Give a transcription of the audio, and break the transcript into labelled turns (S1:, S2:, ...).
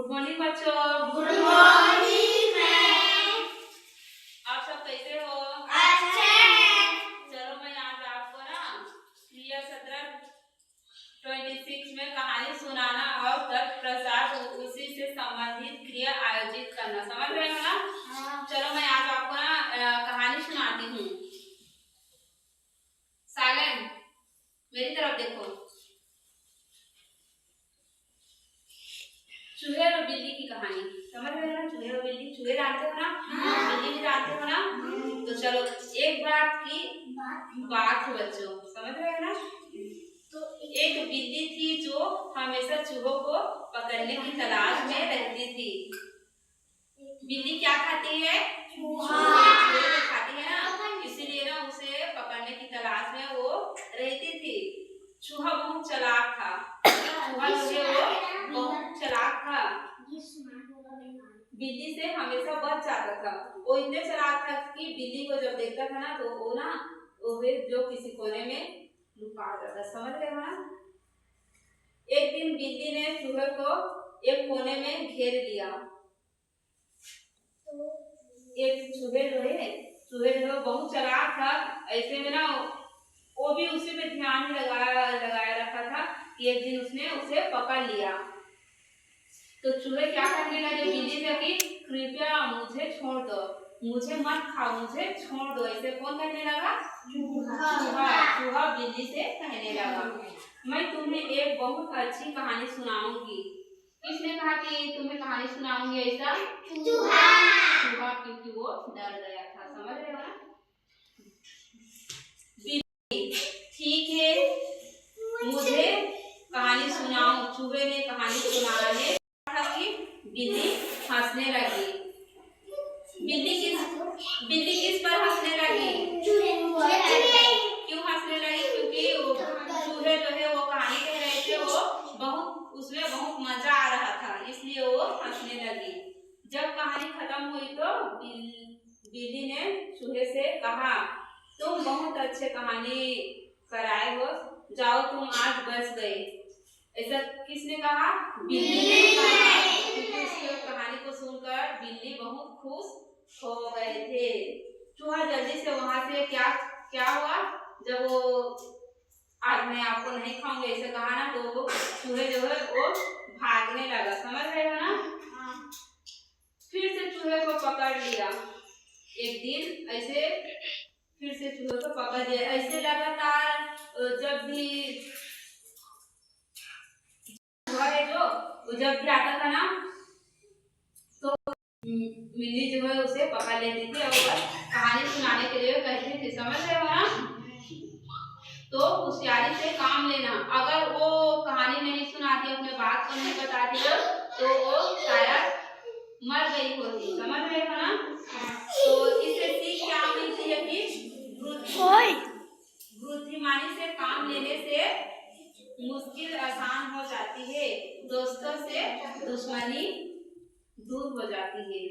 S1: Good morning बच्चों।
S2: Good morning ma'am.
S1: आप सब कैसे हो?
S2: अच्छे हैं।
S1: चलो मैं आज आपको ना क्रिया 1726 में कहानी सुनाना और तत्पश्चात उसी से संबंधित क्रिया आयोजित करना, समझ रहे हो ना?
S2: हाँ।
S1: चलो मैं आज आपको ना कहानी सुनाती हूँ। साइलेंट, मेरी तरफ देखो। चूहे और बिल्ली की कहानी, समझ रहे हो ना? चूहे और बिल्ली, चूहे जानते हो ना? बिल्ली भी जानते हो ना? तो चलो एक बात की बात है बच्चों, समझ रहे हो ना? तो एक बिल्ली थी जो हमेशा चूहों को पकड़ने की तलाश में रहती थी। बिल्ली क्या खाती है? चूहे को खाती है ना, इसीलिए ना उसे पकड़ने की तलाश में वो रहती थी। चूहा बहुत चालाक था। चूहा जो है वो बहुत चालाक था। बिल्ली से हमेशा बच जाता था। वो इतने चालाक था कि बिल्ली को जब देखता था ना तो वो ना जो किसी कोने में लुका जाता, समझ रहे हो ना? एक दिन बिल्ली ने चूहे को एक कोने में घेर लिया। एक चूहे जो है बहुत चालाक था। ऐसे में ना वो भी उसी पे ध्यान लगाया रखा था कि एक दिन उसने उसे पकड़ लिया। तो चूहे क्या करने लगे बिल्ली से कि कृपया मुझे छोड़ दो, मुझे मत खाओ, मुझे छोड़ दो। ऐसे कौन कहने लगा? चूहा बिल्ली से कहने लगा। मैं तुम्हें एक बहुत अच्छी कहानी सुनाऊंगी। किसने कहा कि तुम्हें कहानी सुनाऊंगी? ऐसा चूहा, क्योंकि वो डर गया था, समझ रहे हो ना? बिल्ली, ठीक है मुझे कहानी सुनाओ। चूहे ने कहानी सुनाने कि बिल्ली हंसने लगी। बिल्ली किस पर हंसने लगी? क्यों हंसने लगी? क्योंकि चूहे जो है वो कहानी कह रहे थे, वो उसमें बहुत मजा आ रहा था, इसलिए वो हंसने लगी। जब कहानी खत्म हुई तो बिल्ली ने चूहे से कहा, तुम बहुत अच्छे कहानी कराए हो, जाओ तुम आज बच गए। ऐसा किसने कहा? बिल्ली ने कहा, क्योंकि उसकी कहानी को सुनकर बिल्ली बहुत खुश हो गए थे। चूहा जल्दी से वहां से क्या हुआ, जब वो आज मैं आपको नहीं खाऊंगा ऐसे कहा ना, तो चूहे जो है वो भागने लगा, समझ रहे हो ना? फिर से चूहे को पकड़ लिया। एक दिन ऐसे फिर से चूहे को पकड़ लिया। ऐसे लगातार जब भी जब भी आता था ना तो बिल्ली जो है उसे पकड़ लेती थी और कहानी सुनाने के लिए कहती थी, समझ रहे हो ना? तो होशियारी से काम लेना। अगर वो कहानी नहीं सुनाती, अपने बात को नहीं बताती ना, तो वो शायद मर गई होती, समझ रहे हो ना? तो इससे सीख क्या मिलती है कि बुद्धिमानी से काम लेने से मुश्किल आसान हो जाती है, दोस्तों से दुश्मनी दूर हो जाती है।